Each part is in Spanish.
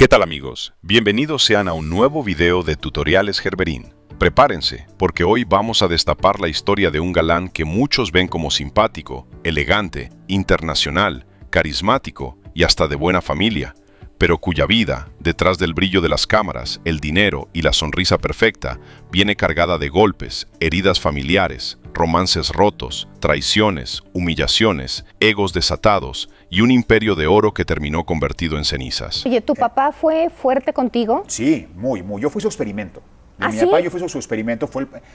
¿Qué tal amigos? Bienvenidos sean a un nuevo video de Tutoriales Gerberín. Prepárense, porque hoy vamos a destapar la historia de un galán que muchos ven como simpático, elegante, internacional, carismático y hasta de buena familia, pero cuya vida, detrás del brillo de las cámaras, el dinero y la sonrisa perfecta, viene cargada de golpes, heridas familiares, romances rotos, traiciones, humillaciones, egos desatados y un imperio de oro que terminó convertido en cenizas. Oye, ¿tu papá fue fuerte contigo? Sí, muy. Yo fui su experimento. ¿Ah, Mi sí? papá, yo fui su experimento.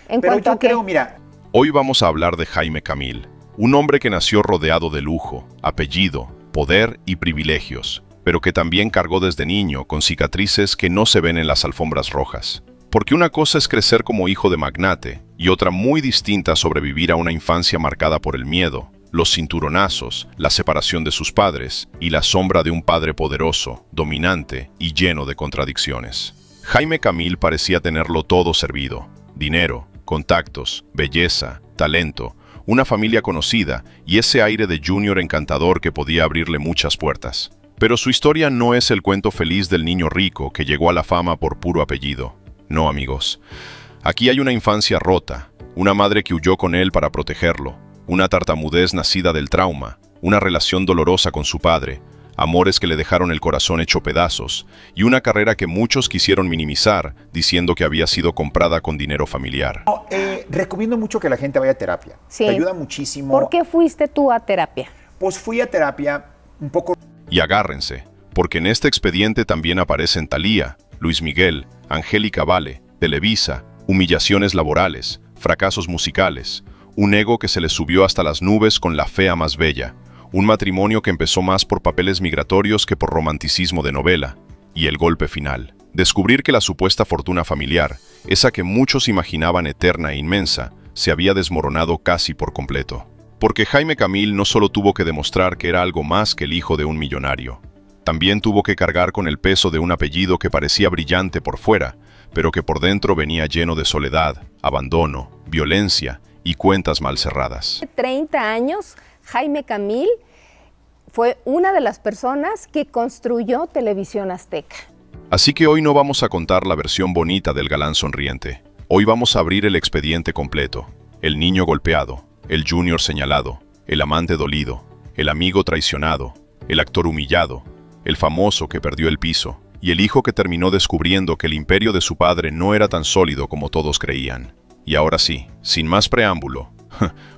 ¿En Pero cuanto yo a qué? creo, mira, Hoy vamos a hablar de Jaime Camil, un hombre que nació rodeado de lujo, apellido, poder y privilegios, pero que también cargó desde niño con cicatrices que no se ven en las alfombras rojas. Porque una cosa es crecer como hijo de magnate y otra muy distinta sobrevivir a una infancia marcada por el miedo, los cinturonazos, la separación de sus padres y la sombra de un padre poderoso, dominante y lleno de contradicciones. Jaime Camil parecía tenerlo todo servido: dinero, contactos, belleza, talento, una familia conocida y ese aire de junior encantador que podía abrirle muchas puertas. Pero su historia no es el cuento feliz del niño rico que llegó a la fama por puro apellido. No, amigos. Aquí hay una infancia rota, una madre que huyó con él para protegerlo, una tartamudez nacida del trauma, una relación dolorosa con su padre, amores que le dejaron el corazón hecho pedazos, y una carrera que muchos quisieron minimizar, diciendo que había sido comprada con dinero familiar. recomiendo mucho que la gente vaya a terapia. Sí. Te ayuda muchísimo. ¿Por qué fuiste tú a terapia? Pues fui a terapia un poco. Y agárrense, porque en este expediente también aparecen Thalía, Luis Miguel, Angélica Vale, Televisa, humillaciones laborales, fracasos musicales, un ego que se le subió hasta las nubes con la fea más bella, un matrimonio que empezó más por papeles migratorios que por romanticismo de novela, y el golpe final. Descubrir que la supuesta fortuna familiar, esa que muchos imaginaban eterna e inmensa, se había desmoronado casi por completo. Porque Jaime Camil no solo tuvo que demostrar que era algo más que el hijo de un millonario, también tuvo que cargar con el peso de un apellido que parecía brillante por fuera, pero que por dentro venía lleno de soledad, abandono, violencia y cuentas mal cerradas. Hace 30 años, Jaime Camil fue una de las personas que construyó Televisión Azteca. Así que hoy no vamos a contar la versión bonita del galán sonriente. Hoy vamos a abrir el expediente completo. El niño golpeado, el junior señalado, el amante dolido, el amigo traicionado, el actor humillado, el famoso que perdió el piso, y el hijo que terminó descubriendo que el imperio de su padre no era tan sólido como todos creían. Y ahora sí, sin más preámbulo,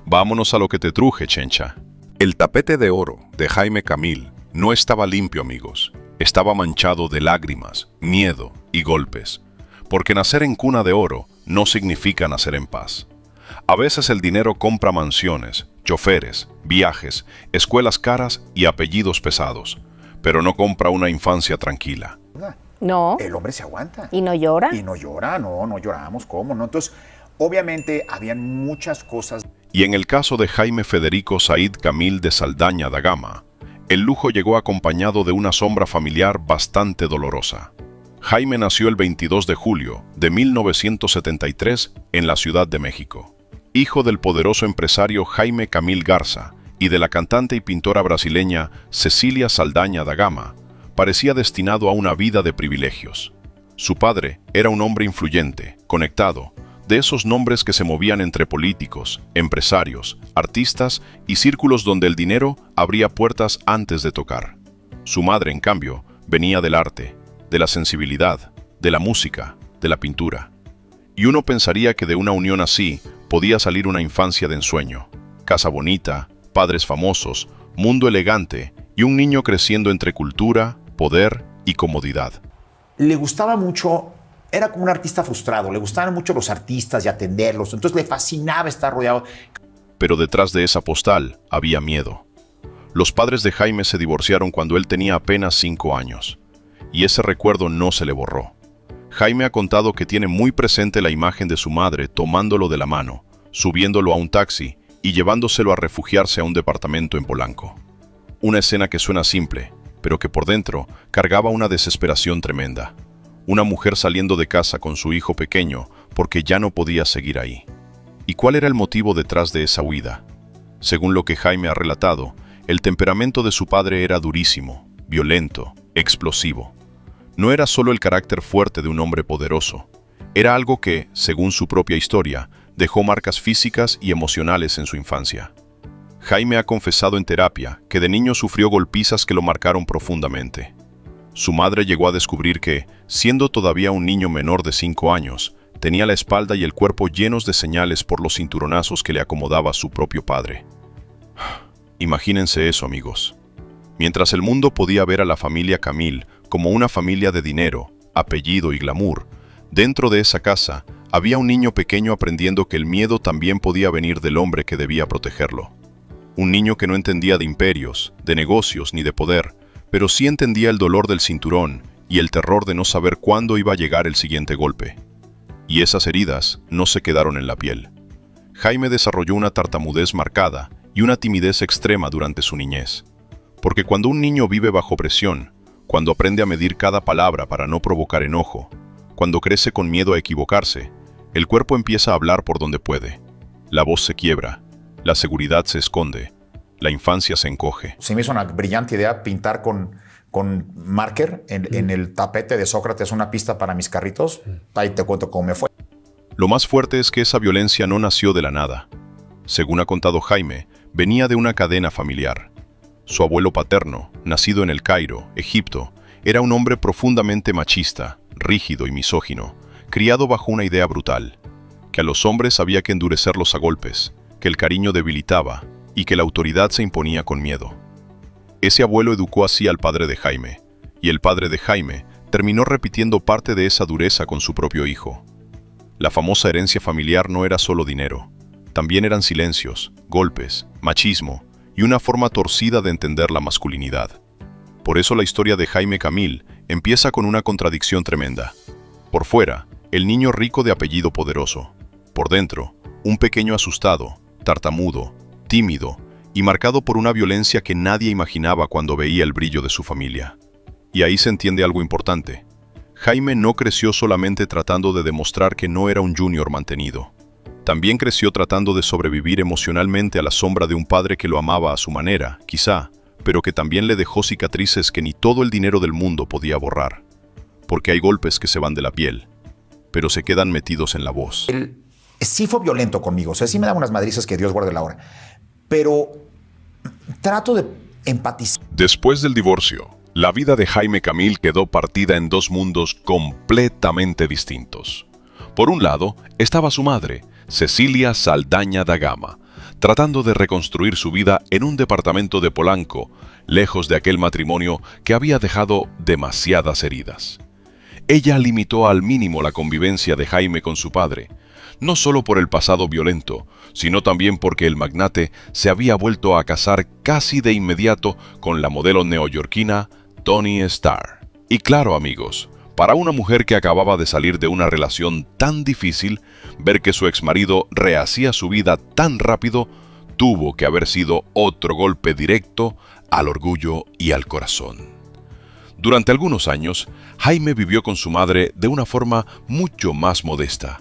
vámonos a lo que te truje, chencha. El tapete de oro de Jaime Camil no estaba limpio, amigos. Estaba manchado de lágrimas, miedo y golpes. Porque nacer en cuna de oro no significa nacer en paz. A veces el dinero compra mansiones, choferes, viajes, escuelas caras y apellidos pesados, pero no compra una infancia tranquila. No. El hombre se aguanta. ¿Y no llora? Y no llora, no lloramos, ¿cómo? ¿No? Entonces, obviamente, habían muchas cosas. Y en el caso de Jaime Federico Said Camil de Saldaña da Gama, el lujo llegó acompañado de una sombra familiar bastante dolorosa. Jaime nació el 22 de julio de 1973 en la Ciudad de México, hijo del poderoso empresario Jaime Camil Garza y de la cantante y pintora brasileña Cecília Saldaña da Gama. Parecía destinado a una vida de privilegios. Su padre era un hombre influyente, conectado, de esos nombres que se movían entre políticos, empresarios, artistas y círculos donde el dinero abría puertas antes de tocar. Su madre, en cambio, venía del arte, de la sensibilidad, de la música, de la pintura. Y uno pensaría que de una unión así podía salir una infancia de ensueño, casa bonita, padres famosos, mundo elegante y un niño creciendo entre cultura, poder y comodidad. Le gustaba mucho, era como un artista frustrado, le gustaban mucho los artistas y atenderlos, entonces le fascinaba estar rodeado. Pero detrás de esa postal había miedo. Los padres de Jaime se divorciaron cuando él tenía apenas 5 años, y ese recuerdo no se le borró. Jaime ha contado que tiene muy presente la imagen de su madre tomándolo de la mano, subiéndolo a un taxi y llevándoselo a refugiarse a un departamento en Polanco. Una escena que suena simple, pero que por dentro cargaba una desesperación tremenda. Una mujer saliendo de casa con su hijo pequeño porque ya no podía seguir ahí. ¿Y cuál era el motivo detrás de esa huida? Según lo que Jaime ha relatado, el temperamento de su padre era durísimo, violento, explosivo. no era solo el carácter fuerte de un hombre poderoso, era algo que, según su propia historia, dejó marcas físicas y emocionales en su infancia. Jaime ha confesado en terapia que de niño sufrió golpizas que lo marcaron profundamente. Su madre llegó a descubrir que, siendo todavía un niño menor de 5 años, tenía la espalda y el cuerpo llenos de señales por los cinturonazos que le acomodaba su propio padre. Imagínense eso, amigos. Mientras el mundo podía ver a la familia Camil como una familia de dinero, apellido y glamour, dentro de esa casa había un niño pequeño aprendiendo que el miedo también podía venir del hombre que debía protegerlo. Un niño que no entendía de imperios, de negocios ni de poder, pero sí entendía el dolor del cinturón y el terror de no saber cuándo iba a llegar el siguiente golpe. Y esas heridas no se quedaron en la piel. Jaime desarrolló una tartamudez marcada y una timidez extrema durante su niñez. Porque cuando un niño vive bajo presión, cuando aprende a medir cada palabra para no provocar enojo, cuando crece con miedo a equivocarse, el cuerpo empieza a hablar por donde puede. La voz se quiebra, la seguridad se esconde, la infancia se encoge. Se me hizo una brillante idea pintar con marker en el tapete de Sócrates una pista para mis carritos. Ahí te cuento cómo me fue. Lo más fuerte es que esa violencia no nació de la nada. Según ha contado Jaime, venía de una cadena familiar. Su abuelo paterno, nacido en El Cairo, Egipto, era un hombre profundamente machista, rígido y misógino, criado bajo una idea brutal, que a los hombres había que endurecerlos a golpes, que el cariño debilitaba y que la autoridad se imponía con miedo. Ese abuelo educó así al padre de Jaime, y el padre de Jaime terminó repitiendo parte de esa dureza con su propio hijo. La famosa herencia familiar no era solo dinero, también eran silencios, golpes, machismo y una forma torcida de entender la masculinidad. Por eso la historia de Jaime Camil empieza con una contradicción tremenda. Por fuera, el niño rico de apellido poderoso. Por dentro, un pequeño asustado, tartamudo, tímido y marcado por una violencia que nadie imaginaba cuando veía el brillo de su familia. Y ahí se entiende algo importante. Jaime no creció solamente tratando de demostrar que no era un junior mantenido. También creció tratando de sobrevivir emocionalmente a la sombra de un padre que lo amaba a su manera, quizá, pero que también le dejó cicatrices que ni todo el dinero del mundo podía borrar. Porque hay golpes que se van de la piel, pero se quedan metidos en la voz. Él sí fue violento conmigo, o sea, sí me daba unas madrizas que Dios guarde la hora, pero trato de empatizar. Después del divorcio, la vida de Jaime Camil quedó partida en dos mundos completamente distintos. Por un lado, estaba su madre, Cecilia Saldaña da Gama, tratando de reconstruir su vida en un departamento de Polanco, lejos de aquel matrimonio que había dejado demasiadas heridas. Ella limitó al mínimo la convivencia de Jaime con su padre, no solo por el pasado violento, sino también porque el magnate se había vuelto a casar casi de inmediato con la modelo neoyorquina Toni Starr. Y claro, amigos, para una mujer que acababa de salir de una relación tan difícil, ver que su exmarido rehacía su vida tan rápido, tuvo que haber sido otro golpe directo al orgullo y al corazón. Durante algunos años, Jaime vivió con su madre de una forma mucho más modesta.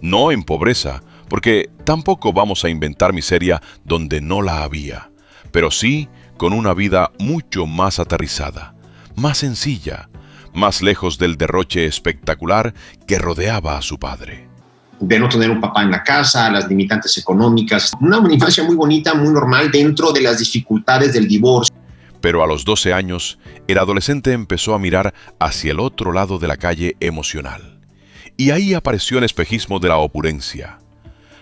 No en pobreza, porque tampoco vamos a inventar miseria donde no la había, pero sí con una vida mucho más aterrizada, más sencilla, más lejos del derroche espectacular que rodeaba a su padre. De no tener un papá en la casa, las limitantes económicas, una infancia muy bonita, muy normal dentro de las dificultades del divorcio. Pero a los 12 años, el adolescente empezó a mirar hacia el otro lado de la calle emocional. Y ahí apareció el espejismo de la opulencia.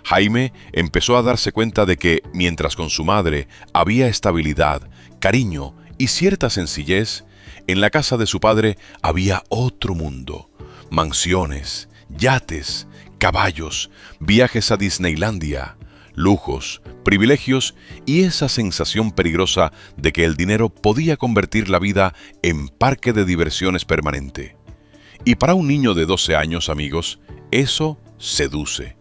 Jaime empezó a darse cuenta de que, mientras con su madre había estabilidad, cariño y cierta sencillez, en la casa de su padre había otro mundo. Mansiones, yates, caballos, viajes a Disneylandia, lujos, privilegios y esa sensación peligrosa de que el dinero podía convertir la vida en parque de diversiones permanente. Y para un niño de 12 años, amigos, eso seduce.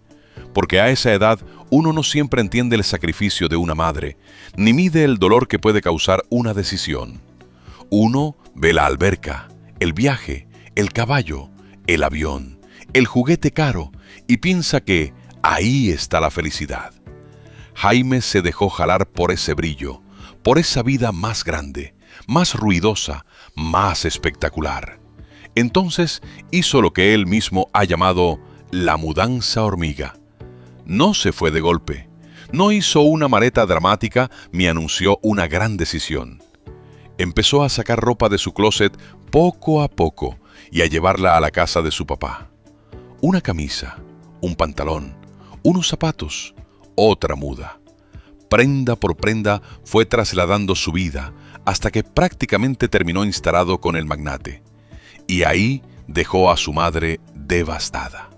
Porque a esa edad uno no siempre entiende el sacrificio de una madre, ni mide el dolor que puede causar una decisión. Uno ve la alberca, el viaje, el caballo, el avión, el juguete caro y piensa que ahí está la felicidad. Jaime se dejó jalar por ese brillo, por esa vida más grande, más ruidosa, más espectacular. Entonces hizo lo que él mismo ha llamado la mudanza hormiga. No se fue de golpe, no hizo una maleta dramática ni anunció una gran decisión. Empezó a sacar ropa de su closet poco a poco y a llevarla a la casa de su papá. Una camisa, un pantalón, unos zapatos, otra muda. Prenda por prenda fue trasladando su vida hasta que prácticamente terminó instalado con el magnate. Y ahí dejó a su madre devastada.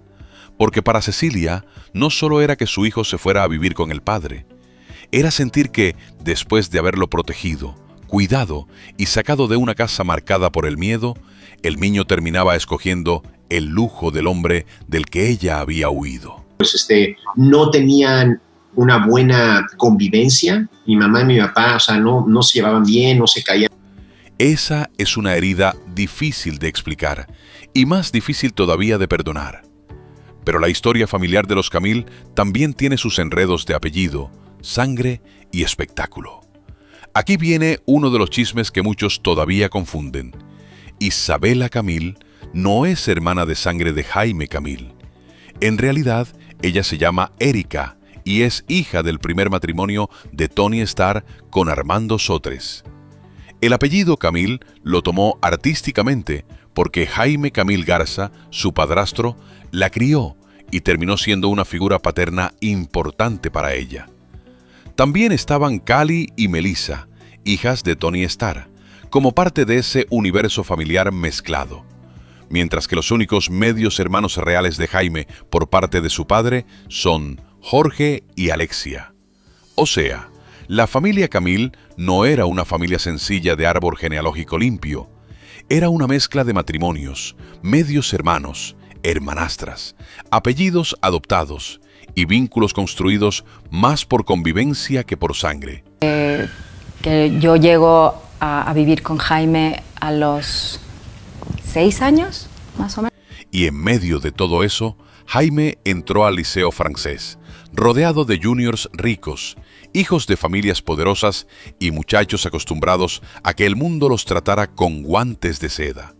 Porque para Cecilia no solo era que su hijo se fuera a vivir con el padre, era sentir que, después de haberlo protegido, cuidado y sacado de una casa marcada por el miedo, el niño terminaba escogiendo el lujo del hombre del que ella había huido. Pues no tenían una buena convivencia. Mi mamá y mi papá, no se llevaban bien, no se caían. Esa es una herida difícil de explicar y más difícil todavía de perdonar. Pero la historia familiar de los Camil también tiene sus enredos de apellido, sangre y espectáculo. Aquí viene uno de los chismes que muchos todavía confunden. Isabela Camil no es hermana de sangre de Jaime Camil. En realidad, ella se llama Erika y es hija del primer matrimonio de Tony Starr con Armando Sotres. El apellido Camil lo tomó artísticamente porque Jaime Camil Garza, su padrastro, la crió y terminó siendo una figura paterna importante para ella. También estaban Cali y Melissa, hijas de Tony Starr, como parte de ese universo familiar mezclado. Mientras que los únicos medios hermanos reales de Jaime por parte de su padre son Jorge y Alexia. O sea, la familia Camil no era una familia sencilla de árbol genealógico limpio. Era una mezcla de matrimonios, medios hermanos, hermanastras, apellidos adoptados y vínculos construidos más por convivencia que por sangre. Que yo llego a vivir con Jaime a los 6 años, más o menos. Y en medio de todo eso, Jaime entró al Liceo Francés, rodeado de juniors ricos, hijos de familias poderosas y muchachos acostumbrados a que el mundo los tratara con guantes de seda.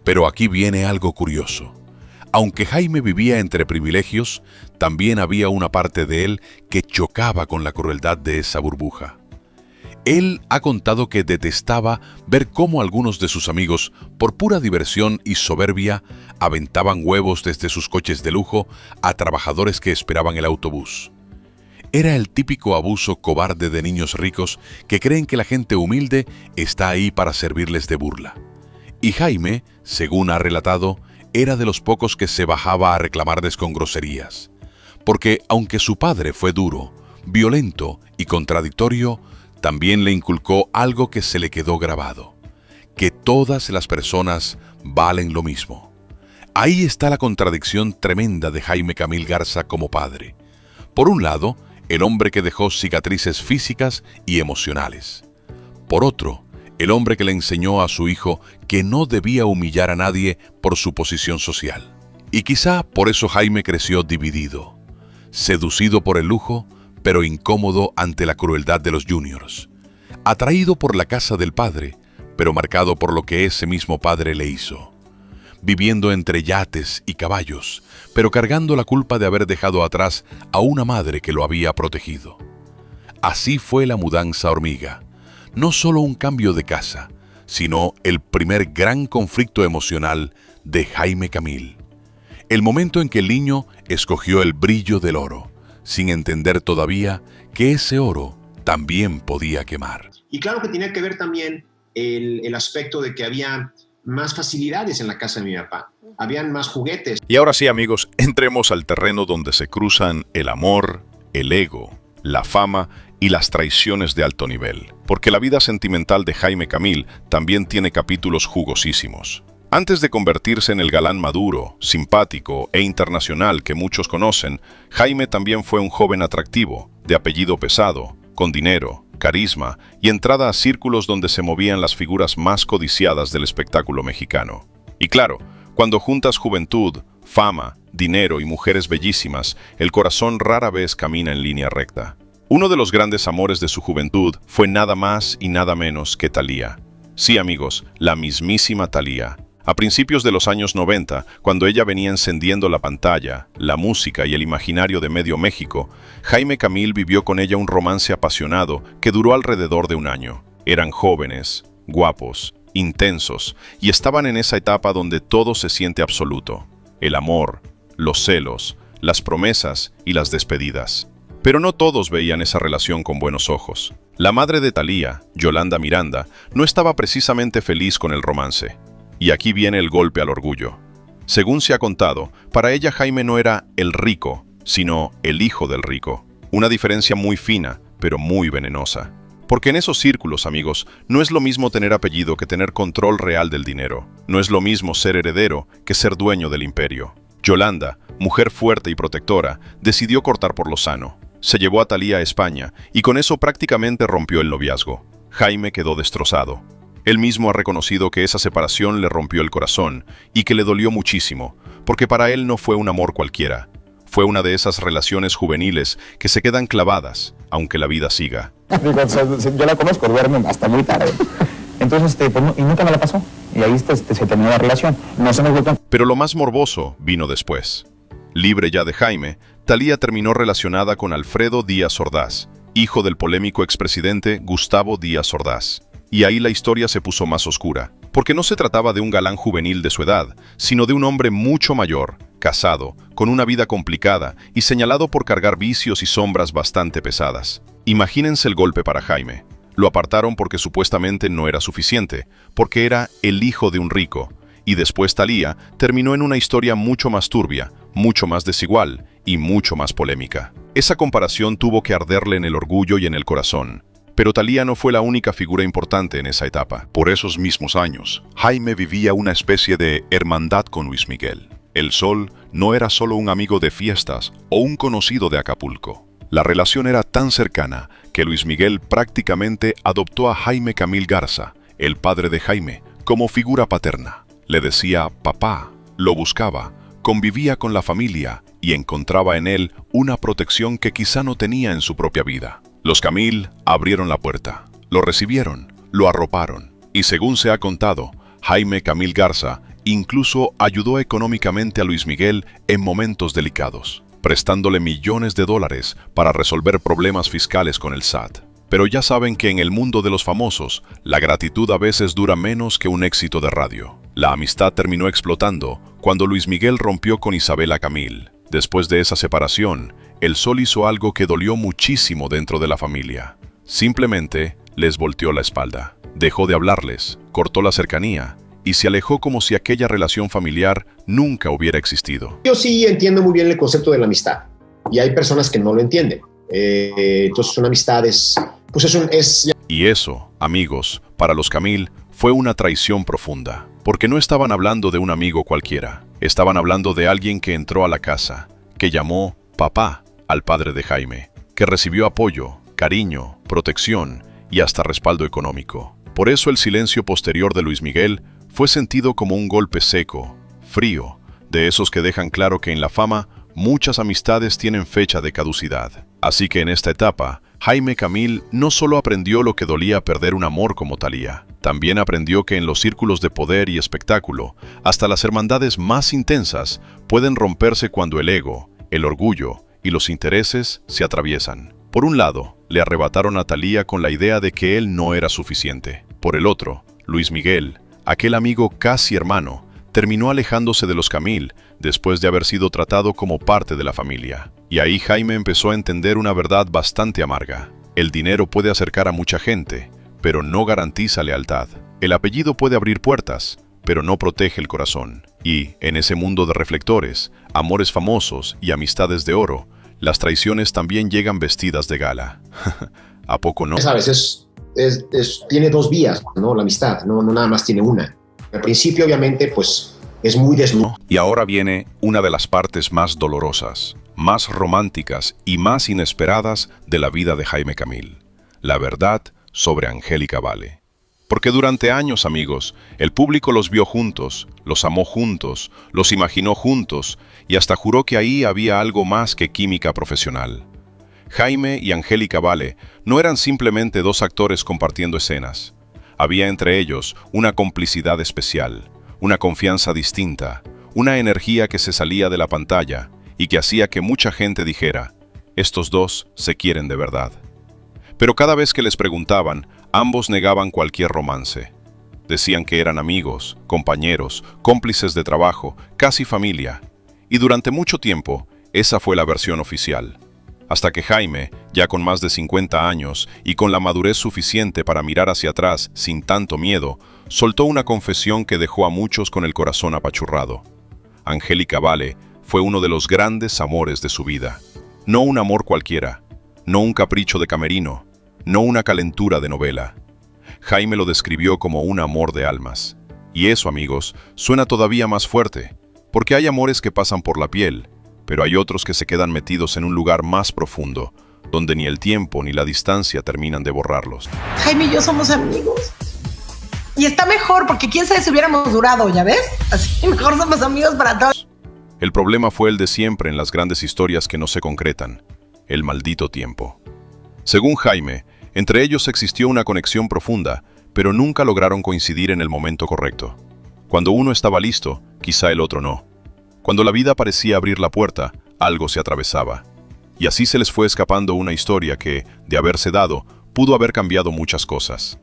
Pero aquí viene algo curioso. Aunque Jaime vivía entre privilegios, también había una parte de él que chocaba con la crueldad de esa burbuja. Él ha contado que detestaba ver cómo algunos de sus amigos, por pura diversión y soberbia, aventaban huevos desde sus coches de lujo a trabajadores que esperaban el autobús. Era el típico abuso cobarde de niños ricos que creen que la gente humilde está ahí para servirles de burla. Y Jaime, según ha relatado, era de los pocos que se bajaba a reclamarles con groserías. Porque aunque su padre fue duro, violento y contradictorio, también le inculcó algo que se le quedó grabado: que todas las personas valen lo mismo. Ahí está la contradicción tremenda de Jaime Camil Garza como padre. Por un lado, el hombre que dejó cicatrices físicas y emocionales. Por otro, el hombre que le enseñó a su hijo que no debía humillar a nadie por su posición social. Y quizá por eso Jaime creció dividido, seducido por el lujo, pero incómodo ante la crueldad de los juniors, atraído por la casa del padre, pero marcado por lo que ese mismo padre le hizo, viviendo entre yates y caballos, pero cargando la culpa de haber dejado atrás a una madre que lo había protegido. Así fue la mudanza hormiga, no solo un cambio de casa, sino el primer gran conflicto emocional de Jaime Camil. El momento en que el niño escogió el brillo del oro, sin entender todavía que ese oro también podía quemar. Y claro que tenía que ver también el aspecto de que había más facilidades en la casa de mi papá. Habían más juguetes. Y ahora sí, amigos, entremos al terreno donde se cruzan el amor, el ego, la fama y las traiciones de alto nivel. Porque la vida sentimental de Jaime Camil también tiene capítulos jugosísimos. Antes de convertirse en el galán maduro, simpático e internacional que muchos conocen, Jaime también fue un joven atractivo, de apellido pesado, con dinero, carisma y entrada a círculos donde se movían las figuras más codiciadas del espectáculo mexicano. Y claro, cuando juntas juventud, fama, dinero y mujeres bellísimas, el corazón rara vez camina en línea recta. Uno de los grandes amores de su juventud fue nada más y nada menos que Thalía. Sí, amigos, la mismísima Thalía. A principios de los años 90, cuando ella venía encendiendo la pantalla, la música y el imaginario de medio México, Jaime Camil vivió con ella un romance apasionado que duró alrededor de un año. Eran jóvenes, guapos, intensos, y estaban en esa etapa donde todo se siente absoluto. El amor, los celos, las promesas y las despedidas. Pero no todos veían esa relación con buenos ojos. La madre de Thalía, Yolanda Miranda, no estaba precisamente feliz con el romance. Y aquí viene el golpe al orgullo. Según se ha contado, para ella Jaime no era el rico, sino el hijo del rico. Una diferencia muy fina, pero muy venenosa. Porque en esos círculos, amigos, no es lo mismo tener apellido que tener control real del dinero. No es lo mismo ser heredero que ser dueño del imperio. Yolanda, mujer fuerte y protectora, decidió cortar por lo sano. Se llevó a Thalía a España y con eso prácticamente rompió el noviazgo. Jaime quedó destrozado. Él mismo ha reconocido que esa separación le rompió el corazón y que le dolió muchísimo, porque para él no fue un amor cualquiera. Fue una de esas relaciones juveniles que se quedan clavadas, aunque la vida siga. Yo la conozco, duerme hasta muy tarde. Entonces, y nunca me la pasó. Y ahí se terminó la relación. No se nos volvió. Pero lo más morboso vino después. Libre ya de Jaime, Thalía terminó relacionada con Alfredo Díaz Ordaz, hijo del polémico expresidente Gustavo Díaz Ordaz. Y ahí la historia se puso más oscura, porque no se trataba de un galán juvenil de su edad, sino de un hombre mucho mayor, casado, con una vida complicada y señalado por cargar vicios y sombras bastante pesadas. Imagínense el golpe para Jaime. Lo apartaron porque supuestamente no era suficiente, porque era el hijo de un rico. Y después Thalía terminó en una historia mucho más turbia, mucho más desigual y mucho más polémica. Esa comparación tuvo que arderle en el orgullo y en el corazón. Pero Thalía no fue la única figura importante en esa etapa. Por esos mismos años, Jaime vivía una especie de hermandad con Luis Miguel. El Sol no era solo un amigo de fiestas o un conocido de Acapulco. La relación era tan cercana que Luis Miguel prácticamente adoptó a Jaime Camil Garza, el padre de Jaime, como figura paterna. Le decía papá, lo buscaba, convivía con la familia y encontraba en él una protección que quizá no tenía en su propia vida. Los Camil abrieron la puerta, lo recibieron, lo arroparon y según se ha contado, Jaime Camil Garza incluso ayudó económicamente a Luis Miguel en momentos delicados, prestándole millones de dólares para resolver problemas fiscales con el SAT. Pero ya saben que en el mundo de los famosos, la gratitud a veces dura menos que un éxito de radio. La amistad terminó explotando cuando Luis Miguel rompió con Isabela Camil. Después de esa separación, el Sol hizo algo que dolió muchísimo dentro de la familia. Simplemente les volteó la espalda. Dejó de hablarles, cortó la cercanía y se alejó como si aquella relación familiar nunca hubiera existido. Yo sí entiendo muy bien el concepto de la amistad y hay personas que no lo entienden. Entonces una amistad es... Y eso, amigos, para los Camil fue una traición profunda, porque no estaban hablando de un amigo cualquiera. Estaban hablando de alguien que entró a la casa, que llamó papá al padre de Jaime, que recibió apoyo, cariño, protección y hasta respaldo económico. Por eso el silencio posterior de Luis Miguel fue sentido como un golpe seco, frío, de esos que dejan claro que en la fama muchas amistades tienen fecha de caducidad. Así que en esta etapa, Jaime Camil no solo aprendió lo que dolía perder un amor como Thalía, también aprendió que en los círculos de poder y espectáculo, hasta las hermandades más intensas pueden romperse cuando el ego, el orgullo y los intereses se atraviesan. Por un lado, le arrebataron a Thalía con la idea de que él no era suficiente. Por el otro, Luis Miguel, aquel amigo casi hermano, terminó alejándose de los Camil después de haber sido tratado como parte de la familia. Y ahí Jaime empezó a entender una verdad bastante amarga. El dinero puede acercar a mucha gente, pero no garantiza lealtad. El apellido puede abrir puertas, pero no protege el corazón. Y, en ese mundo de reflectores, amores famosos y amistades de oro, las traiciones también llegan vestidas de gala. ¿A poco no? Sabes, tiene dos vías, ¿no? La amistad, no nada más tiene una. Al principio, obviamente, pues, es muy desnudo. Y ahora viene una de las partes más dolorosas, más románticas y más inesperadas de la vida de Jaime Camil. La verdad sobre Angélica Vale. Porque durante años, amigos, el público los vio juntos, los amó juntos, los imaginó juntos y hasta juró que ahí había algo más que química profesional. Jaime y Angélica Vale no eran simplemente dos actores compartiendo escenas. Había entre ellos una complicidad especial, una confianza distinta, una energía que se salía de la pantalla y que hacía que mucha gente dijera, estos dos se quieren de verdad. Pero cada vez que les preguntaban, ambos negaban cualquier romance. Decían que eran amigos, compañeros, cómplices de trabajo, casi familia. Y durante mucho tiempo, esa fue la versión oficial. Hasta que Jaime, ya con más de 50 años y con la madurez suficiente para mirar hacia atrás sin tanto miedo, soltó una confesión que dejó a muchos con el corazón apachurrado. Angélica Vale fue uno de los grandes amores de su vida. No un amor cualquiera, no un capricho de camerino, no una calentura de novela. Jaime lo describió como un amor de almas. Y eso, amigos, suena todavía más fuerte, porque hay amores que pasan por la piel, pero hay otros que se quedan metidos en un lugar más profundo, donde ni el tiempo ni la distancia terminan de borrarlos. Jaime y yo somos amigos. Y está mejor, porque quién sabe si hubiéramos durado, ¿ya ves? Así mejor somos amigos para todos. El problema fue el de siempre en las grandes historias que no se concretan, el maldito tiempo. Según Jaime, entre ellos existió una conexión profunda, pero nunca lograron coincidir en el momento correcto. Cuando uno estaba listo, quizá el otro no. Cuando la vida parecía abrir la puerta, algo se atravesaba. Y así se les fue escapando una historia que, de haberse dado, pudo haber cambiado muchas cosas.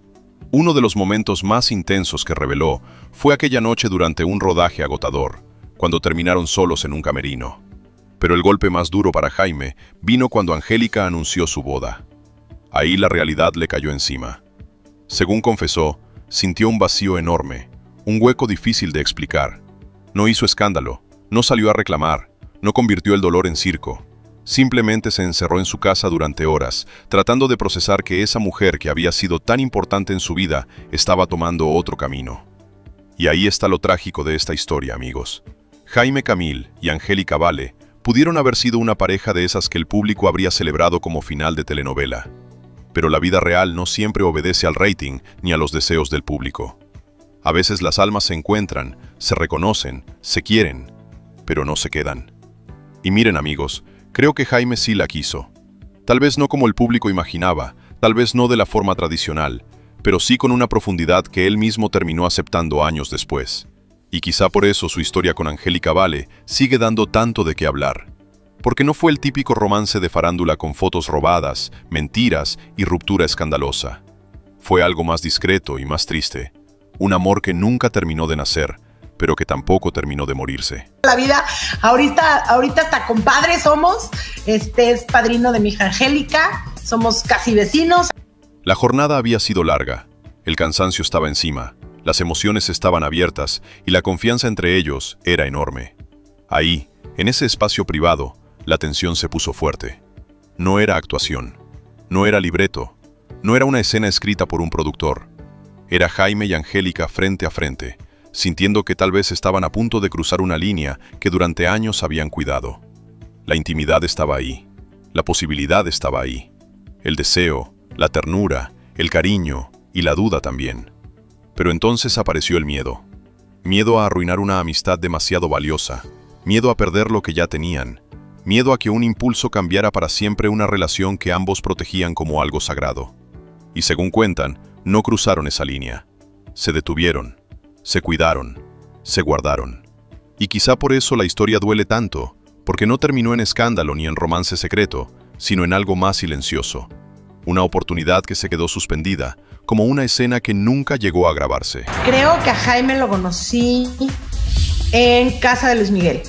Uno de los momentos más intensos que reveló fue aquella noche durante un rodaje agotador, cuando terminaron solos en un camerino. Pero el golpe más duro para Jaime vino cuando Angélica anunció su boda. Ahí la realidad le cayó encima. Según confesó, sintió un vacío enorme, un hueco difícil de explicar. No hizo escándalo, no salió a reclamar, no convirtió el dolor en circo. Simplemente se encerró en su casa durante horas, tratando de procesar que esa mujer que había sido tan importante en su vida estaba tomando otro camino. Y ahí está lo trágico de esta historia, amigos. Jaime Camil y Angélica Vale pudieron haber sido una pareja de esas que el público habría celebrado como final de telenovela. Pero la vida real no siempre obedece al rating ni a los deseos del público. A veces las almas se encuentran, se reconocen, se quieren, pero no se quedan. Y miren, amigos, creo que Jaime sí la quiso. Tal vez no como el público imaginaba, tal vez no de la forma tradicional, pero sí con una profundidad que él mismo terminó aceptando años después. Y quizá por eso su historia con Angélica Vale sigue dando tanto de qué hablar. Porque no fue el típico romance de farándula con fotos robadas, mentiras y ruptura escandalosa. Fue algo más discreto y más triste. Un amor que nunca terminó de nacer, pero que tampoco terminó de morirse. La vida, ahorita hasta compadres somos. Este es padrino de mi hija Angélica, somos casi vecinos. La jornada había sido larga, el cansancio estaba encima, las emociones estaban abiertas y la confianza entre ellos era enorme. Ahí, en ese espacio privado, la tensión se puso fuerte. No era actuación, no era libreto, no era una escena escrita por un productor. Era Jaime y Angélica frente a frente, sintiendo que tal vez estaban a punto de cruzar una línea que durante años habían cuidado. La intimidad estaba ahí, la posibilidad estaba ahí, el deseo, la ternura, el cariño y la duda también. Pero entonces apareció el miedo. Miedo a arruinar una amistad demasiado valiosa, miedo a perder lo que ya tenían, miedo a que un impulso cambiara para siempre una relación que ambos protegían como algo sagrado. Y según cuentan, no cruzaron esa línea. Se detuvieron, se cuidaron, se guardaron. Y quizá por eso la historia duele tanto, porque no terminó en escándalo ni en romance secreto, sino en algo más silencioso. Una oportunidad que se quedó suspendida, como una escena que nunca llegó a grabarse. Creo que a Jaime lo conocí en casa de Luis Miguel.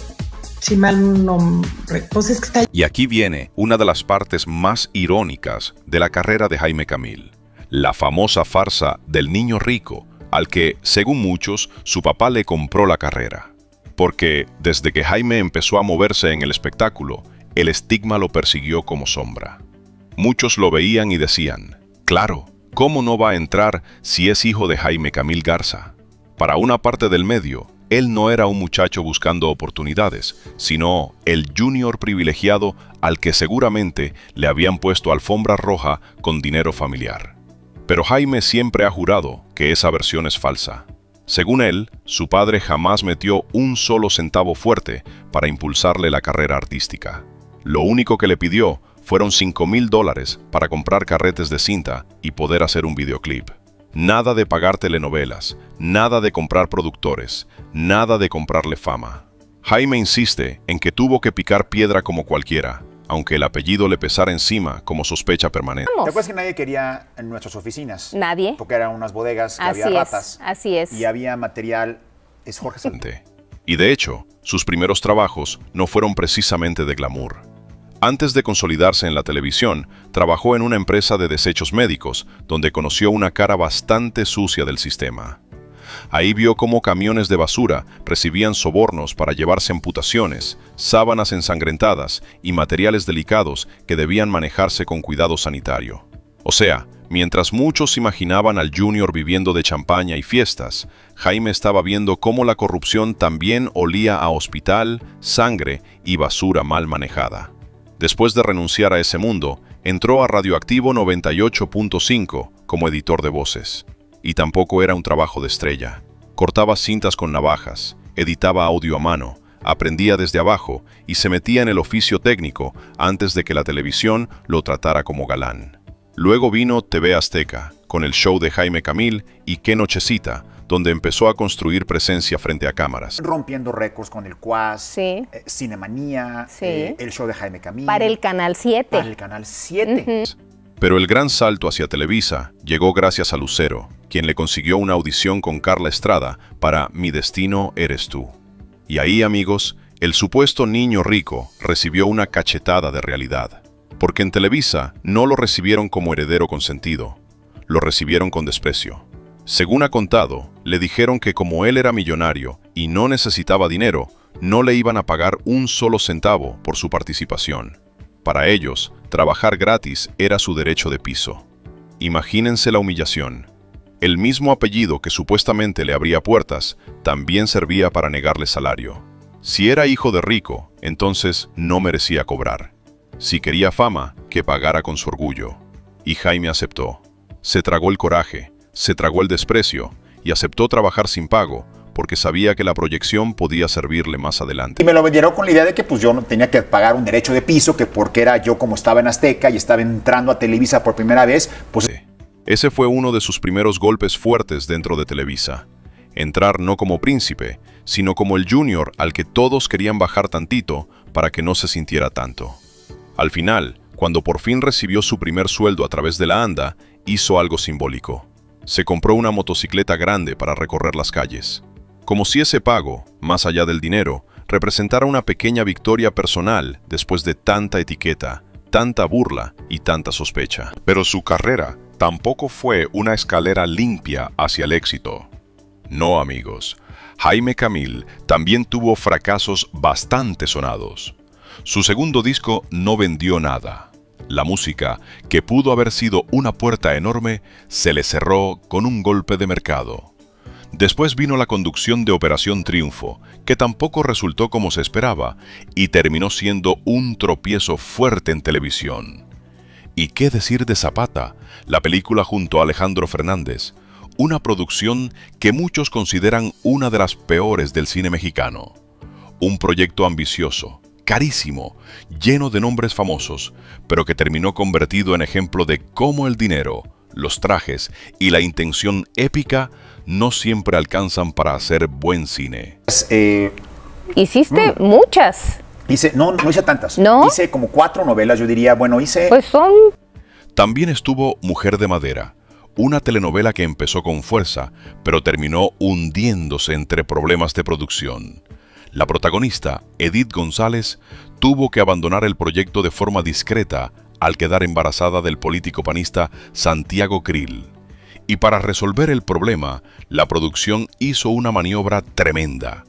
Si mal no recuerdo, es que está... Y aquí viene una de las partes más irónicas de la carrera de Jaime Camil. La famosa farsa del niño rico, al que, según muchos, su papá le compró la carrera. Porque desde que Jaime empezó a moverse en el espectáculo, el estigma lo persiguió como sombra. Muchos lo veían y decían, claro, ¿cómo no va a entrar si es hijo de Jaime Camil Garza? Para una parte del medio, él no era un muchacho buscando oportunidades, sino el junior privilegiado al que seguramente le habían puesto alfombra roja con dinero familiar. Pero Jaime siempre ha jurado que esa versión es falsa. Según él, su padre jamás metió un solo centavo fuerte para impulsarle la carrera artística. Lo único que le pidió fueron $5,000 para comprar carretes de cinta y poder hacer un videoclip. Nada de pagar telenovelas, nada de comprar productores, nada de comprarle fama. Jaime insiste en que tuvo que picar piedra como cualquiera, aunque el apellido le pesara encima como sospecha permanente. ¿Te acuerdas que nadie quería en nuestras oficinas? Nadie. Porque eran unas bodegas que Así había es, ratas. así es. Y había material. Es Jorge Santos. Y de hecho, sus primeros trabajos no fueron precisamente de glamour. Antes de consolidarse en la televisión, trabajó en una empresa de desechos médicos, donde conoció una cara bastante sucia del sistema. Ahí vio cómo camiones de basura recibían sobornos para llevarse amputaciones, sábanas ensangrentadas y materiales delicados que debían manejarse con cuidado sanitario. O sea, mientras muchos imaginaban al Junior viviendo de champaña y fiestas, Jaime estaba viendo cómo la corrupción también olía a hospital, sangre y basura mal manejada. Después de renunciar a ese mundo, entró a Radioactivo 98.5 como editor de voces. Y tampoco era un trabajo de estrella. Cortaba cintas con navajas, editaba audio a mano, aprendía desde abajo y se metía en el oficio técnico antes de que la televisión lo tratara como galán. Luego vino TV Azteca, con el show de Jaime Camil y Qué Nochecita, donde empezó a construir presencia frente a cámaras. Rompiendo récords con el Cuas, Sí. Cinemanía, Sí. el show de Jaime Camil. Para el Canal 7. Para el Canal 7. Pero el gran salto hacia Televisa llegó gracias a Lucero, quien le consiguió una audición con Carla Estrada para Mi destino eres tú. Y ahí, amigos, el supuesto niño rico recibió una cachetada de realidad. Porque en Televisa no lo recibieron como heredero consentido, lo recibieron con desprecio. Según ha contado, le dijeron que como él era millonario y no necesitaba dinero, no le iban a pagar un solo centavo por su participación. Para ellos, trabajar gratis era su derecho de piso. Imagínense la humillación. El mismo apellido que supuestamente le abría puertas, también servía para negarle salario. Si era hijo de rico, entonces no merecía cobrar. Si quería fama, que pagara con su orgullo. Y Jaime aceptó. Se tragó el coraje, se tragó el desprecio y aceptó trabajar sin pago, porque sabía que la proyección podía servirle más adelante. Y me lo vendieron con la idea de que pues yo no tenía que pagar un derecho de piso, que porque era yo como estaba en Azteca y estaba entrando a Televisa por primera vez, pues... Ese fue uno de sus primeros golpes fuertes dentro de Televisa. Entrar no como príncipe, sino como el Junior al que todos querían bajar tantito para que no se sintiera tanto. Al final, cuando por fin recibió su primer sueldo a través de la ANDA, hizo algo simbólico. Se compró una motocicleta grande para recorrer las calles. Como si ese pago, más allá del dinero, representara una pequeña victoria personal después de tanta etiqueta, tanta burla y tanta sospecha. Pero su carrera tampoco fue una escalera limpia hacia el éxito. No, amigos. Jaime Camil también tuvo fracasos bastante sonados. Su segundo disco no vendió nada. La música, que pudo haber sido una puerta enorme, se le cerró con un golpe de mercado. Después vino la conducción de Operación Triunfo, que tampoco resultó como se esperaba y terminó siendo un tropiezo fuerte en televisión. ¿Y qué decir de Zapata, la película junto a Alejandro Fernández? Una producción que muchos consideran una de las peores del cine mexicano. Un proyecto ambicioso, carísimo, lleno de nombres famosos, pero que terminó convertido en ejemplo de cómo el dinero, los trajes y la intención épica no siempre alcanzan para hacer buen cine. Hiciste muchas. No hice tantas. ¿No? Hice como 4 novelas, yo diría, bueno, hice... Pues son... También estuvo Mujer de Madera, una telenovela que empezó con fuerza, pero terminó hundiéndose entre problemas de producción. La protagonista, Edith González, tuvo que abandonar el proyecto de forma discreta al quedar embarazada del político panista Santiago Krill. Y para resolver el problema, la producción hizo una maniobra tremenda.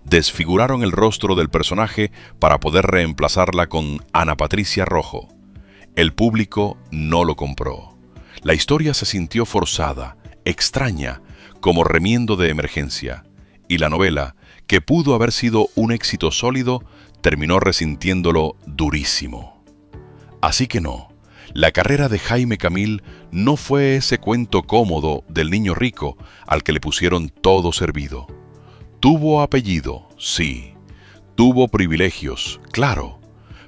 Desfiguraron el rostro del personaje para poder reemplazarla con Ana Patricia Rojo. El público no lo compró. La historia se sintió forzada, extraña, como remiendo de emergencia. Y la novela, que pudo haber sido un éxito sólido, terminó resintiéndolo durísimo. Así que no, la carrera de Jaime Camil no fue ese cuento cómodo del niño rico al que le pusieron todo servido. Tuvo apellido, sí. Tuvo privilegios, claro.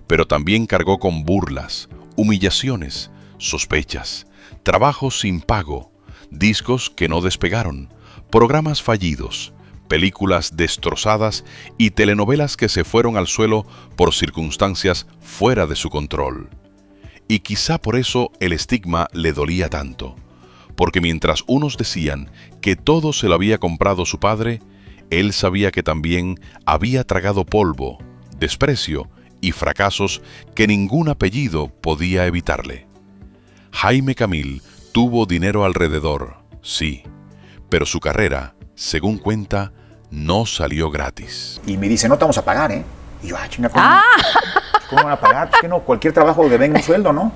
Pero también cargó con burlas, humillaciones, sospechas, trabajos sin pago, discos que no despegaron, programas fallidos, películas destrozadas y telenovelas que se fueron al suelo por circunstancias fuera de su control. Y quizá por eso el estigma le dolía tanto, porque mientras unos decían que todo se lo había comprado su padre, él sabía que también había tragado polvo, desprecio y fracasos que ningún apellido podía evitarle. Jaime Camil tuvo dinero alrededor, sí, pero su carrera, según cuenta, no salió gratis. Y me dice, no te vamos a pagar, ¿eh? Y yo, chinga, ¿cómo van a pagar? Pues que no, cualquier trabajo que venga un sueldo, ¿no?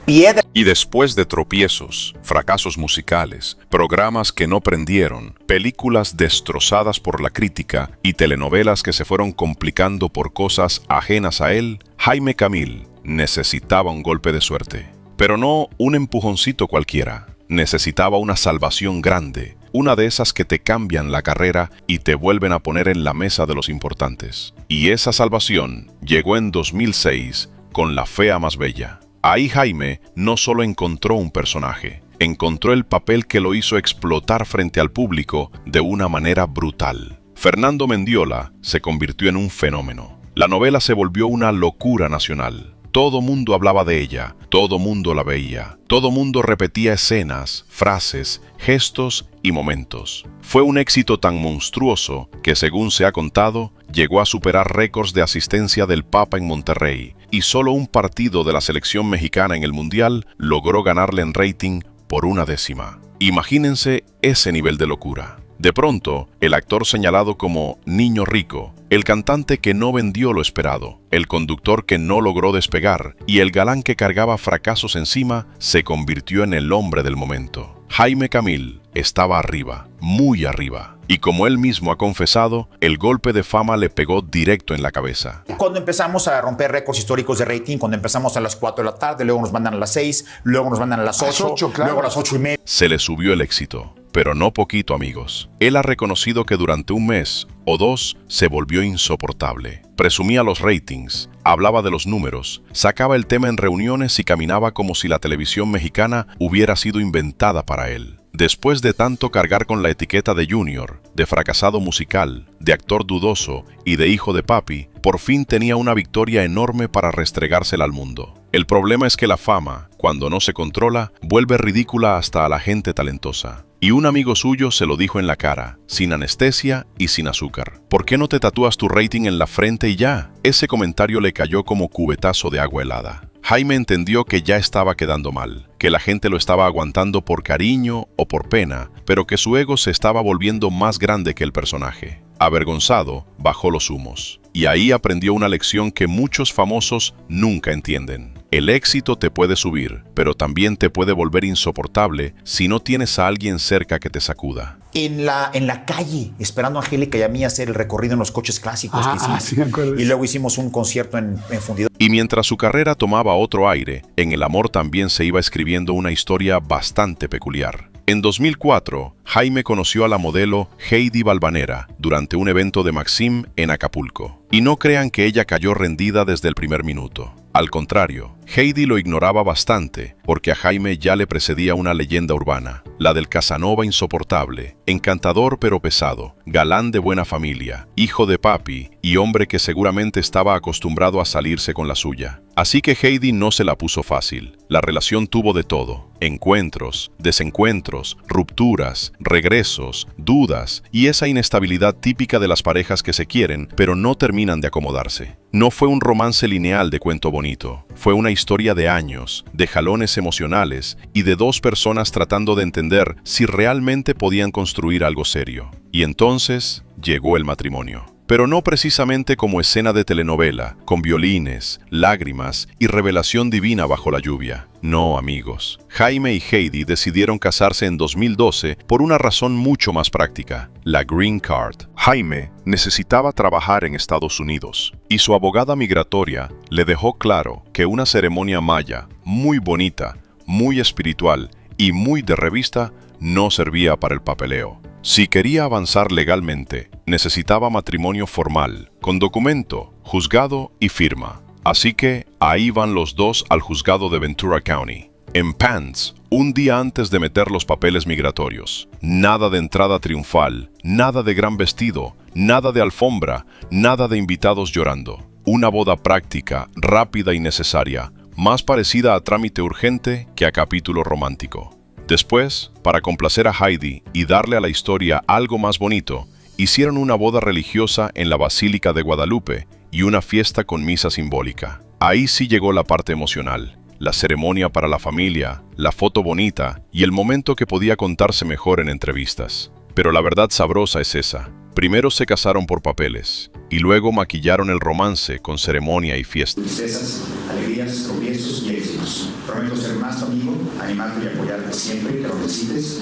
Piedra. Y después de tropiezos, fracasos musicales, programas que no prendieron, películas destrozadas por la crítica y telenovelas que se fueron complicando por cosas ajenas a él, Jaime Camil necesitaba un golpe de suerte. Pero no un empujoncito cualquiera. Necesitaba una salvación grande, una de esas que te cambian la carrera y te vuelven a poner en la mesa de los importantes. Y esa salvación llegó en 2006 con La Fea Más Bella. Ahí Jaime no solo encontró un personaje, encontró el papel que lo hizo explotar frente al público de una manera brutal. Fernando Mendiola se convirtió en un fenómeno. La novela se volvió una locura nacional. Todo mundo hablaba de ella, todo mundo la veía, todo mundo repetía escenas, frases, gestos y momentos. Fue un éxito tan monstruoso que, según se ha contado, llegó a superar récords de asistencia del Papa en Monterrey, y solo un partido de la selección mexicana en el Mundial logró ganarle en rating por 1/10. Imagínense ese nivel de locura. De pronto, el actor señalado como niño rico, el cantante que no vendió lo esperado, el conductor que no logró despegar y el galán que cargaba fracasos encima, se convirtió en el hombre del momento. Jaime Camil estaba arriba, muy arriba, y como él mismo ha confesado, el golpe de fama le pegó directo en la cabeza. Cuando empezamos a romper récords históricos de rating, cuando empezamos a las 4 de la tarde, luego nos mandan a las 6, luego nos mandan a las 8, luego a las 8:30. Se le subió el éxito, pero no poquito, amigos. Él ha reconocido que durante un mes o dos se volvió insoportable. Presumía los ratings, hablaba de los números, sacaba el tema en reuniones y caminaba como si la televisión mexicana hubiera sido inventada para él. Después de tanto cargar con la etiqueta de junior, de fracasado musical, de actor dudoso y de hijo de papi, por fin tenía una victoria enorme para restregársela al mundo. El problema es que la fama, cuando no se controla, vuelve ridícula hasta a la gente talentosa. Y un amigo suyo se lo dijo en la cara, sin anestesia y sin azúcar. ¿Por qué no te tatúas tu rating en la frente y ya? Ese comentario le cayó como cubetazo de agua helada. Jaime entendió que ya estaba quedando mal, que la gente lo estaba aguantando por cariño o por pena, pero que su ego se estaba volviendo más grande que el personaje. Avergonzado, bajó los humos. Y ahí aprendió una lección que muchos famosos nunca entienden. El éxito te puede subir, pero también te puede volver insoportable si no tienes a alguien cerca que te sacuda. En la calle, esperando a Angélica y a mí hacer el recorrido en los coches clásicos que hicimos. Sí, me acuerdo. Y luego hicimos un concierto en Fundidora. Y mientras su carrera tomaba otro aire, en el amor también se iba escribiendo una historia bastante peculiar. En 2004, Jaime conoció a la modelo Heidi Valvanera durante un evento de Maxim en Acapulco. Y no crean que ella cayó rendida desde el primer minuto. Al contrario, Heidi lo ignoraba bastante porque a Jaime ya le precedía una leyenda urbana, la del Casanova insoportable, encantador pero pesado, galán de buena familia, hijo de papi y hombre que seguramente estaba acostumbrado a salirse con la suya. Así que Heidi no se la puso fácil. La relación tuvo de todo: encuentros, desencuentros, rupturas, regresos, dudas y esa inestabilidad típica de las parejas que se quieren pero no terminan de acomodarse. No fue un romance lineal de cuento bonito, fue una historia de años, de jalones emocionales y de dos personas tratando de entender si realmente podían construir algo serio. Y entonces llegó el matrimonio. Pero no precisamente como escena de telenovela, con violines, lágrimas y revelación divina bajo la lluvia. No, amigos. Jaime y Heidi decidieron casarse en 2012 por una razón mucho más práctica: la Green Card. Jaime necesitaba trabajar en Estados Unidos y su abogada migratoria le dejó claro que una ceremonia maya, muy bonita, muy espiritual y muy de revista, no servía para el papeleo. Si quería avanzar legalmente, necesitaba matrimonio formal, con documento, juzgado y firma. Así que ahí van los dos al juzgado de Ventura County. En Pants, un día antes de meter los papeles migratorios. Nada de entrada triunfal, nada de gran vestido, nada de alfombra, nada de invitados llorando. Una boda práctica, rápida y necesaria, más parecida a trámite urgente que a capítulo romántico. Después, para complacer a Heidi y darle a la historia algo más bonito, hicieron una boda religiosa en la Basílica de Guadalupe y una fiesta con misa simbólica. Ahí sí llegó la parte emocional. La ceremonia para la familia, la foto bonita y el momento que podía contarse mejor en entrevistas. Pero la verdad sabrosa es esa. Primero se casaron por papeles y luego maquillaron el romance con ceremonia y fiesta. Tristezas, alegrías, tropiezos y éxitos. Prometo ser más tu amigo, animarte y apoyarte siempre que lo necesites.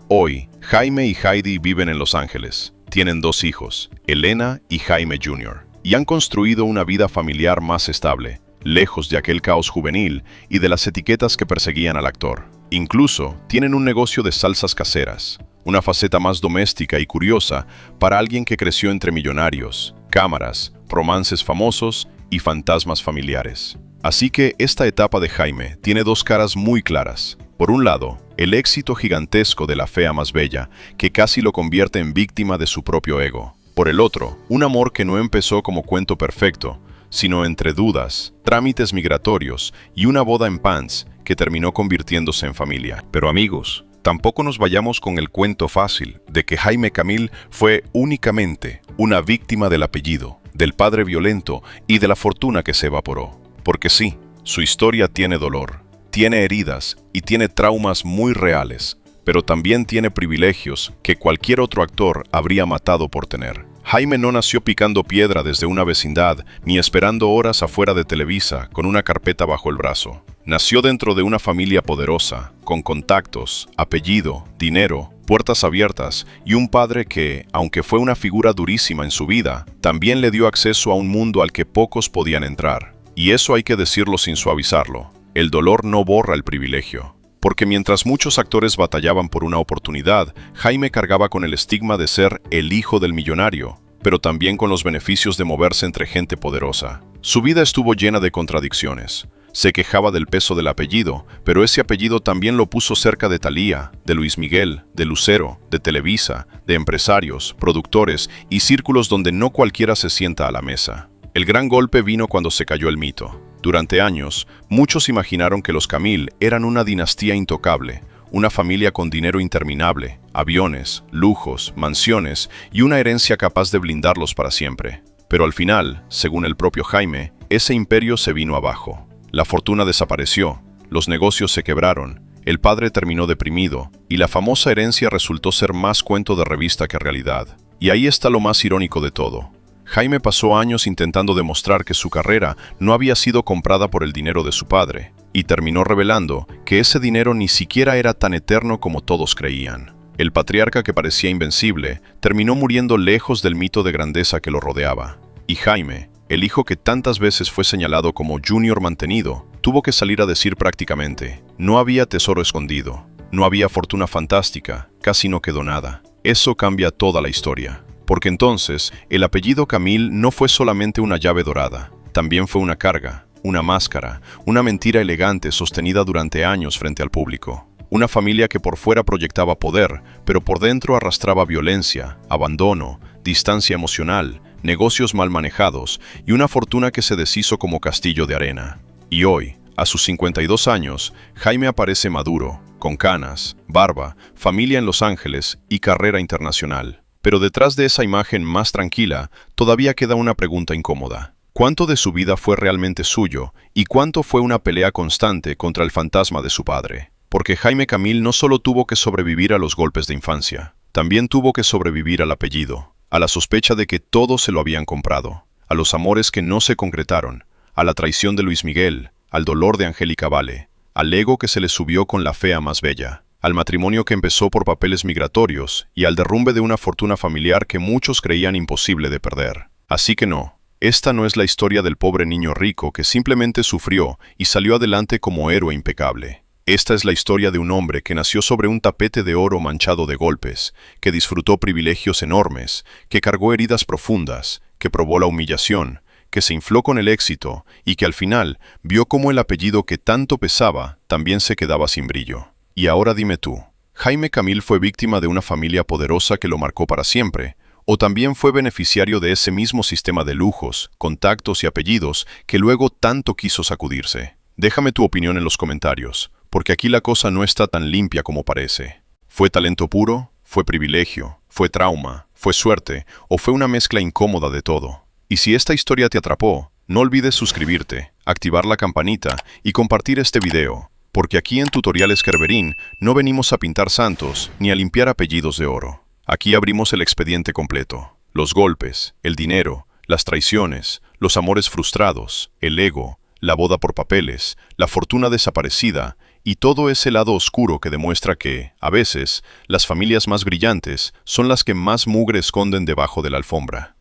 Hoy, Jaime y Heidi viven en Los Ángeles. Tienen 2 hijos, Elena y Jaime Jr., y han construido una vida familiar más estable, lejos de aquel caos juvenil y de las etiquetas que perseguían al actor. Incluso tienen un negocio de salsas caseras, una faceta más doméstica y curiosa para alguien que creció entre millonarios, cámaras, romances famosos y fantasmas familiares. Así que esta etapa de Jaime tiene 2 caras muy claras. Por un lado, el éxito gigantesco de la fea más bella, que casi lo convierte en víctima de su propio ego. Por el otro, un amor que no empezó como cuento perfecto, sino entre dudas, trámites migratorios y una boda en Pants que terminó convirtiéndose en familia. Pero amigos, tampoco nos vayamos con el cuento fácil de que Jaime Camil fue únicamente una víctima del apellido, del padre violento y de la fortuna que se evaporó. Porque sí, su historia tiene dolor, tiene heridas y tiene traumas muy reales, pero también tiene privilegios que cualquier otro actor habría matado por tener. Jaime no nació picando piedra desde una vecindad ni esperando horas afuera de Televisa con una carpeta bajo el brazo. Nació dentro de una familia poderosa, con contactos, apellido, dinero, puertas abiertas y un padre que, aunque fue una figura durísima en su vida, también le dio acceso a un mundo al que pocos podían entrar. Y eso hay que decirlo sin suavizarlo. El dolor no borra el privilegio. Porque mientras muchos actores batallaban por una oportunidad, Jaime cargaba con el estigma de ser el hijo del millonario, pero también con los beneficios de moverse entre gente poderosa. Su vida estuvo llena de contradicciones. Se quejaba del peso del apellido, pero ese apellido también lo puso cerca de Thalía, de Luis Miguel, de Lucero, de Televisa, de empresarios, productores y círculos donde no cualquiera se sienta a la mesa. El gran golpe vino cuando se cayó el mito. Durante años, muchos imaginaron que los Camil eran una dinastía intocable, una familia con dinero interminable, aviones, lujos, mansiones y una herencia capaz de blindarlos para siempre. Pero al final, según el propio Jaime, ese imperio se vino abajo. La fortuna desapareció, los negocios se quebraron, el padre terminó deprimido y la famosa herencia resultó ser más cuento de revista que realidad. Y ahí está lo más irónico de todo. Jaime pasó años intentando demostrar que su carrera no había sido comprada por el dinero de su padre, y terminó revelando que ese dinero ni siquiera era tan eterno como todos creían. El patriarca que parecía invencible terminó muriendo lejos del mito de grandeza que lo rodeaba. Y Jaime, el hijo que tantas veces fue señalado como junior mantenido, tuvo que salir a decir prácticamente: no había tesoro escondido, no había fortuna fantástica, casi no quedó nada. Eso cambia toda la historia. Porque entonces, el apellido Camil no fue solamente una llave dorada, también fue una carga, una máscara, una mentira elegante sostenida durante años frente al público. Una familia que por fuera proyectaba poder, pero por dentro arrastraba violencia, abandono, distancia emocional, negocios mal manejados y una fortuna que se deshizo como castillo de arena. Y hoy, a sus 52 años, Jaime aparece maduro, con canas, barba, familia en Los Ángeles y carrera internacional. Pero detrás de esa imagen más tranquila, todavía queda una pregunta incómoda. ¿Cuánto de su vida fue realmente suyo y cuánto fue una pelea constante contra el fantasma de su padre? Porque Jaime Camil no solo tuvo que sobrevivir a los golpes de infancia, también tuvo que sobrevivir al apellido, a la sospecha de que todo se lo habían comprado, a los amores que no se concretaron, a la traición de Luis Miguel, al dolor de Angélica Vale, al ego que se le subió con la fea más bella, al matrimonio que empezó por papeles migratorios y al derrumbe de una fortuna familiar que muchos creían imposible de perder. Así que no, esta no es la historia del pobre niño rico que simplemente sufrió y salió adelante como héroe impecable. Esta es la historia de un hombre que nació sobre un tapete de oro manchado de golpes, que disfrutó privilegios enormes, que cargó heridas profundas, que probó la humillación, que se infló con el éxito y que al final vio cómo el apellido que tanto pesaba también se quedaba sin brillo. Y ahora dime tú, ¿Jaime Camil fue víctima de una familia poderosa que lo marcó para siempre? ¿O también fue beneficiario de ese mismo sistema de lujos, contactos y apellidos que luego tanto quiso sacudirse? Déjame tu opinión en los comentarios, porque aquí la cosa no está tan limpia como parece. ¿Fue talento puro? ¿Fue privilegio? ¿Fue trauma? ¿Fue suerte? ¿O fue una mezcla incómoda de todo? Y si esta historia te atrapó, no olvides suscribirte, activar la campanita y compartir este video, porque aquí en Tutoriales Kerberin no venimos a pintar santos ni a limpiar apellidos de oro. Aquí abrimos el expediente completo. Los golpes, el dinero, las traiciones, los amores frustrados, el ego, la boda por papeles, la fortuna desaparecida y todo ese lado oscuro que demuestra que, a veces, las familias más brillantes son las que más mugre esconden debajo de la alfombra.